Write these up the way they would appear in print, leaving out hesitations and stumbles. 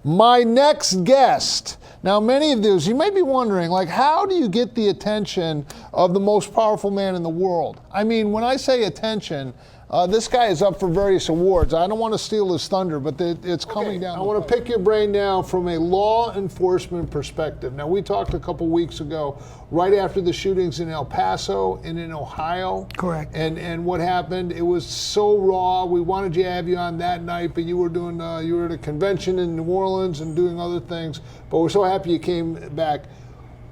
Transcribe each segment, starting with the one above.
My next guest. Now, many of those, you may be wondering, like, how do you get the attention of the most powerful man in the world? I mean, when I say attention, this guy is up for various awards. I don't want to steal his thunder, but it's coming down. I want to pick your brain now from a law enforcement perspective. Now, we talked a couple weeks ago, right after the shootings in El Paso and in Ohio. Correct. And what happened? It was so raw. We wanted to have you on that night, but you were doing you were at a convention in New Orleans and doing other things. But we're so happy you came back.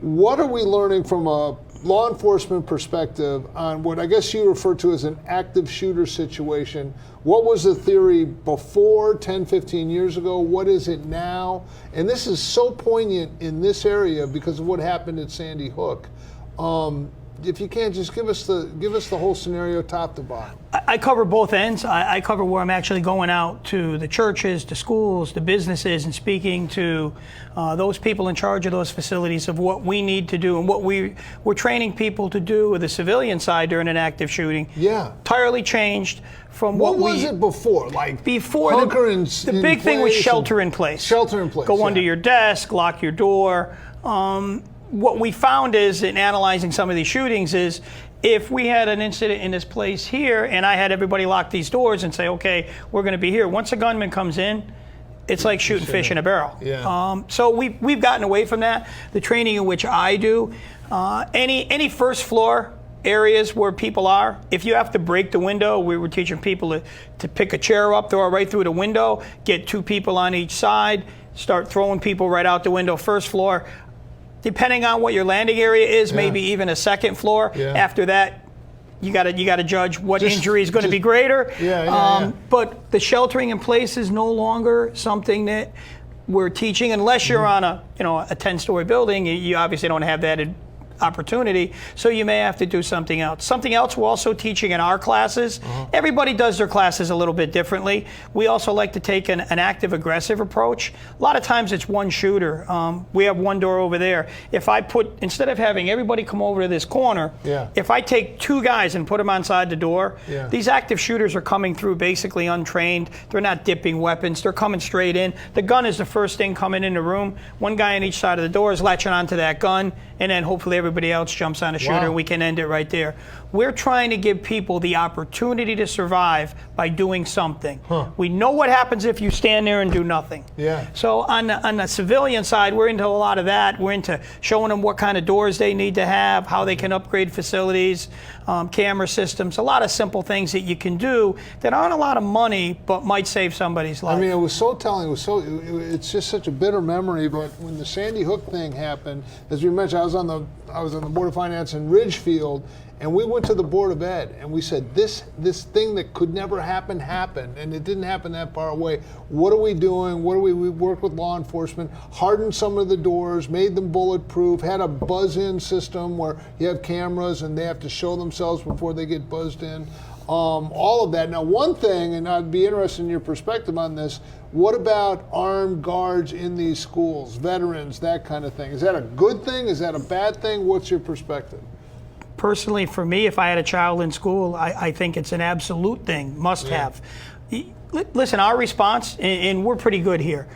What are we learning from a law enforcement perspective on what I guess you refer to as an active shooter situation? What was the theory before 10, 15 years ago? What is it now? And this is so poignant in this area because of what happened at Sandy Hook. If you can, just give us the whole scenario top to bottom. I cover both ends. I cover where I'm actually going out to the churches, the schools, the businesses, and speaking to those people in charge of those facilities of what we need to do and what we're training people to do with the civilian side during an active shooting. Yeah. Entirely changed from what was it before? Like before the big thing was shelter in place. Shelter in place. Go under your desk, lock your door. What we found is, in analyzing some of these shootings, is if we had an incident in this place here and I had everybody lock these doors and say, okay, we're going to be here. Once a gunman comes in, it's like shooting fish in a barrel. Yeah. So we've gotten away from that. The training in which I do, any first floor areas where people are, if you have to break the window, we were teaching people to pick a chair up, throw it right through the window, get two people on each side, start throwing people right out the window, first floor. Depending on what your landing area is, maybe even a second floor. Yeah. After that, you got to judge what injury is going to be greater. But the sheltering in place is no longer something that we're teaching unless you're on a 10-story building. You obviously don't have that opportunity, so you may have to do something else. Something else we're also teaching in our classes. Everybody does their classes a little bit differently. We also like to take an active aggressive approach. A lot of times it's one shooter. We have one door over there. If I instead of having everybody come over to this corner, if I take two guys and put them inside the door, these active shooters are coming through basically untrained. They're not dipping weapons. They're coming straight in. The gun is the first thing coming in the room. One guy on each side of the door is latching onto that gun, and then hopefully everybody else jumps on a shooter and we can end it right there. We're trying to give people the opportunity to survive by doing something. We know what happens if you stand there and do nothing. So on the civilian side, we're into a lot of that. We're into showing them what kind of doors they need to have, how they can upgrade facilities, camera systems, a lot of simple things that you can do that aren't a lot of money but might save somebody's life. I mean, it was so telling. It's just such a bitter memory. But when the Sandy Hook thing happened, as we mentioned, I was on the Board of Finance in Ridgefield, and we went to the Board of Ed, and we said, this thing that could never happen happened, and it didn't happen that far away. What are we doing? We worked with law enforcement, hardened some of the doors, made them bulletproof, had a buzz-in system where you have cameras and they have to show themselves before they get buzzed in. All of that. Now, one thing, and I'd be interested in your perspective on this, what about armed guards in these schools, veterans, that kind of thing? Is that a good thing? Is that a bad thing? What's your perspective? Personally, for me, if I had a child in school, I think it's an absolute thing, must have. Listen, our response, and we're pretty good here.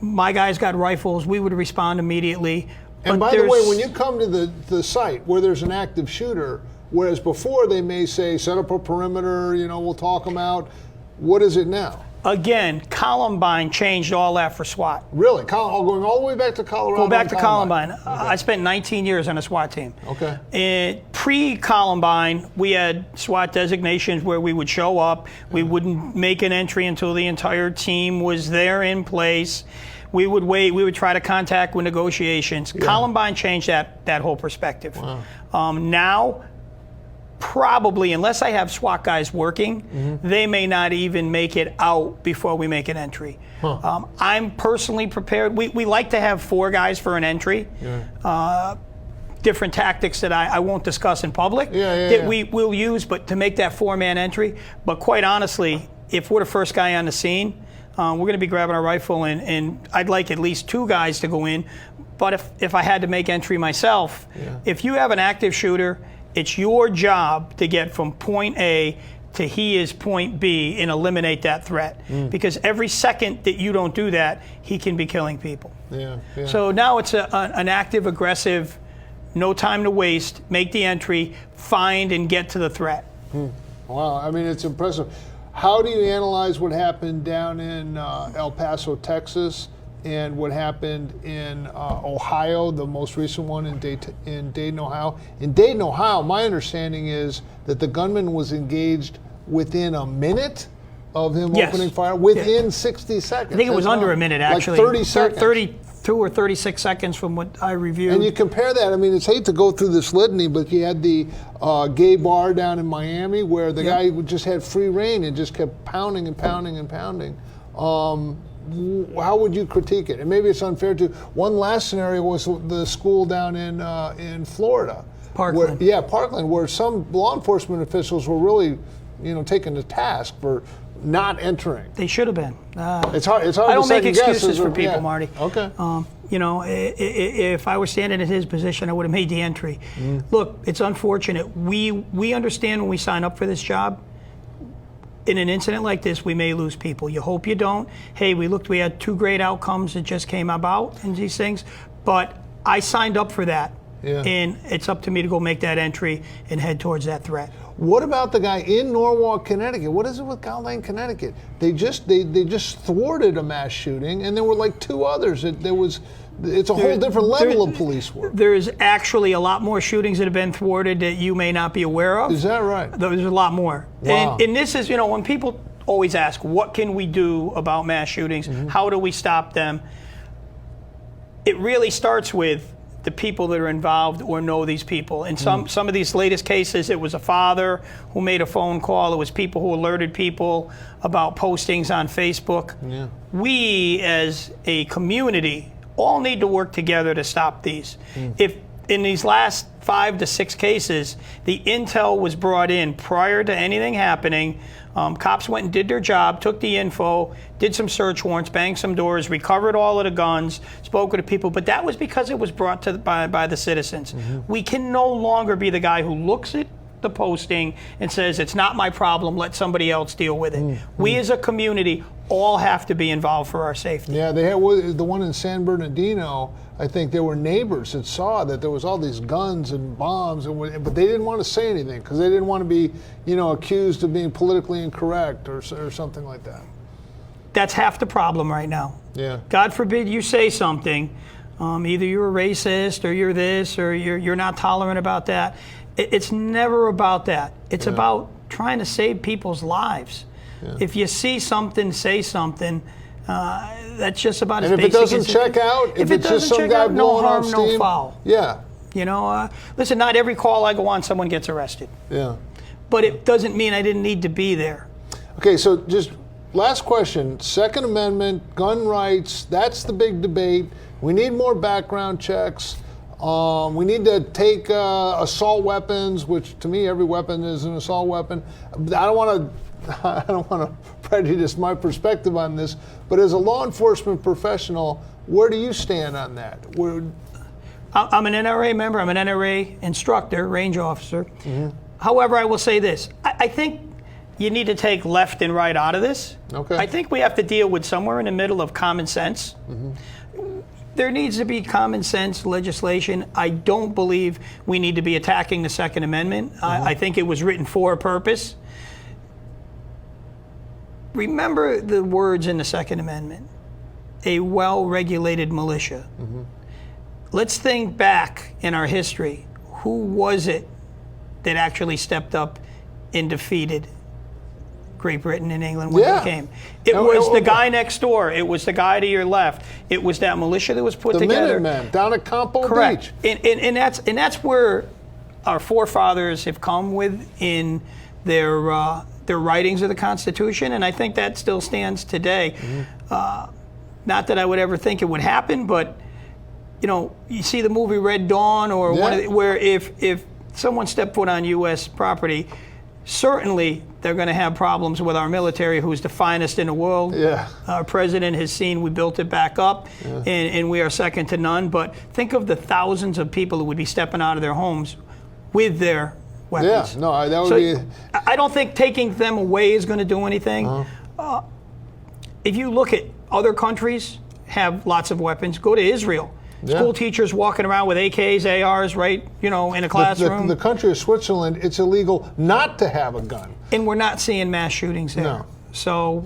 My guys got rifles. We would respond immediately. And by the way, when you come to the site where there's an active shooter, whereas before they may say, set up a perimeter, we'll talk them out. What is it now? Again, Columbine changed all that for SWAT. Really? Going all the way back to Colorado? Go back to Columbine. Okay. I spent 19 years on a SWAT team. Okay. Pre-Columbine, we had SWAT designations where we would show up. We wouldn't make an entry until the entire team was there in place. We would wait. We would try to contact with negotiations. Columbine changed that whole perspective. Now, probably, unless I have SWAT guys working, they may not even make it out before we make an entry. I'm personally prepared. We like to have 4 guys for an entry. Different tactics that I won't discuss in public that we will use, but to make that 4-man entry. But quite honestly, if we're the first guy on the scene, we're going to be grabbing a rifle, and I'd like at least 2 guys to go in. But if I had to make entry myself, if you have an active shooter, it's your job to get from point A to he is point B and eliminate that threat. Because every second that you don't do that, he can be killing people. Yeah. So now it's an active, aggressive, no time to waste, make the entry, find and get to the threat. Wow, I mean, it's impressive. How do you analyze what happened down in El Paso, Texas, and what happened in Ohio, the most recent one in Dayton, Ohio? In Dayton, Ohio, my understanding is that the gunman was engaged within a minute of him opening fire, within 60 seconds. I think it was under a minute, actually. Like 30 seconds. 32 or 36 seconds from what I reviewed. And you compare that, I mean, it's hate to go through this litany, but you had the gay bar down in Miami where the guy just had free reign and just kept pounding and pounding and pounding. How would you critique it? And maybe it's unfair to. One last scenario was the school down in Florida. Parkland. Parkland, where some law enforcement officials were really, taken to task for not entering. They should have been. It's hard. I don't make excuses for people, Marty. Okay. If I was standing in his position, I would have made the entry. Look, it's unfortunate. We understand when we sign up for this job. In an incident like this, we may lose people. You hope you don't. Hey, we had 2 great outcomes that just came about in these things, but I signed up for that. Yeah. And it's up to me to go make that entry and head towards that threat. What about the guy in Norwalk, Connecticut? What is it with Cow Lane, Connecticut? They just thwarted a mass shooting, and there were like 2 others. It's a whole different level of police work. There's actually a lot more shootings that have been thwarted that you may not be aware of. Is that right? There's a lot more. Wow. And this is, when people always ask, what can we do about mass shootings? How do we stop them? It really starts with the people that are involved or know these people. In some of these latest cases, it was a father who made a phone call. It was people who alerted people about postings on Facebook. Yeah. We, as a community, all need to work together to stop these. If in these last 5 to 6 cases, the intel was brought in prior to anything happening, cops went and did their job, took the info, did some search warrants, banged some doors, recovered all of the guns, spoke with the people, but that was because it was brought to by the citizens. We can no longer be the guy who looks at the posting and says, it's not my problem, let somebody else deal with it. We as a community all have to be involved for our safety. Yeah, they had the one in San Bernardino. I think there were neighbors that saw that there was all these guns and bombs, but they didn't want to say anything because they didn't want to be, accused of being politically incorrect or something like that. That's half the problem right now. Yeah. God forbid you say something, either you're a racist or you're this or you're not tolerant about that. It's never about that. It's about trying to save people's lives. Yeah. If you see something, say something. That's just about as basic as it. And if it doesn't check out, if it's just some guy blowing off steam, no foul. Yeah. Listen, not every call I go on, someone gets arrested. Yeah. But it doesn't mean I didn't need to be there. Okay, so just last question. Second Amendment, gun rights, that's the big debate. We need more background checks. We need to take assault weapons, which to me every weapon is an assault weapon. I don't want to prejudice my perspective on this, but as a law enforcement professional, where do you stand on that? I'm an NRA member. I'm an NRA instructor, range officer. However, I will say this. I think you need to take left and right out of this. Okay. I think we have to deal with somewhere in the middle of common sense. There needs to be common sense legislation. I don't believe we need to be attacking the Second Amendment. I think it was written for a purpose. Remember the words in the Second Amendment, a well-regulated militia. Let's think back in our history. Who was it that actually stepped up and defeated Great Britain and England when they came? It was the guy next door. It was the guy to your left. It was that militia that was put together. The Minutemen down at Campo Correct. Beach. And that's where our forefathers have come with in their writings of the Constitution, and I think that still stands today. Not that I would ever think it would happen, but you see the movie Red Dawn, or where if someone stepped foot on U.S. property, certainly they're going to have problems with our military, who's the finest in the world. Our president has seen we built it back up, and we are second to none. But think of the thousands of people who would be stepping out of their homes with their weapons. Yeah, no, that would So be. I don't think taking them away is going to do anything. If you look at other countries have lots of weapons, go to Israel. School teachers walking around with AKs, ARs, right? You know, in a classroom. The country of Switzerland, it's illegal not to have a gun. And we're not seeing mass shootings there. No. So.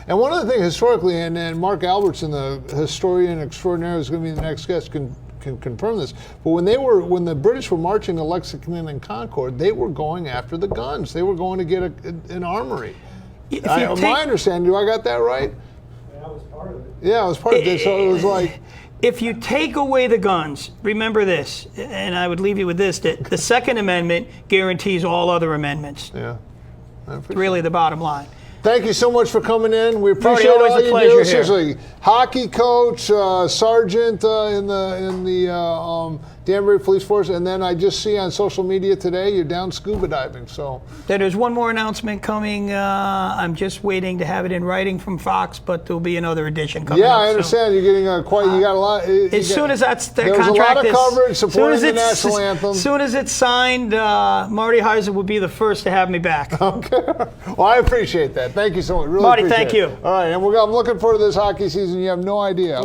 And one other thing historically, and Mark Albertson, the historian extraordinaire, is going to be the next guest, can confirm this. But when the British were marching to Lexington and Concord, they were going after the guns. They were going to get an armory. My understanding, do I got that right? Yeah, I was part of it. Yeah, I was part of it. So it was like. If you take away the guns, remember this, and I would leave you with this, that the Second Amendment guarantees all other amendments. Yeah. It's really the bottom line. Thank you so much for coming in. We appreciate Marty, always all a you pleasure do. here. Seriously, hockey coach, sergeant in the Danbury Police Force, and then I just see on social media today you're down scuba diving. So there's one more announcement coming. I'm just waiting to have it in writing from Fox, but there'll be another edition coming. Yeah, up, I understand. You're getting you got a lot. As soon as that there was contract a lot of coverage supporting the national anthem. As soon as it's signed, Marty Heiser will be the first to have me back. Okay. Well, I appreciate that. Thank you so much. Really Marty, appreciate thank you. All right, and I'm looking forward to this hockey season. You have no idea.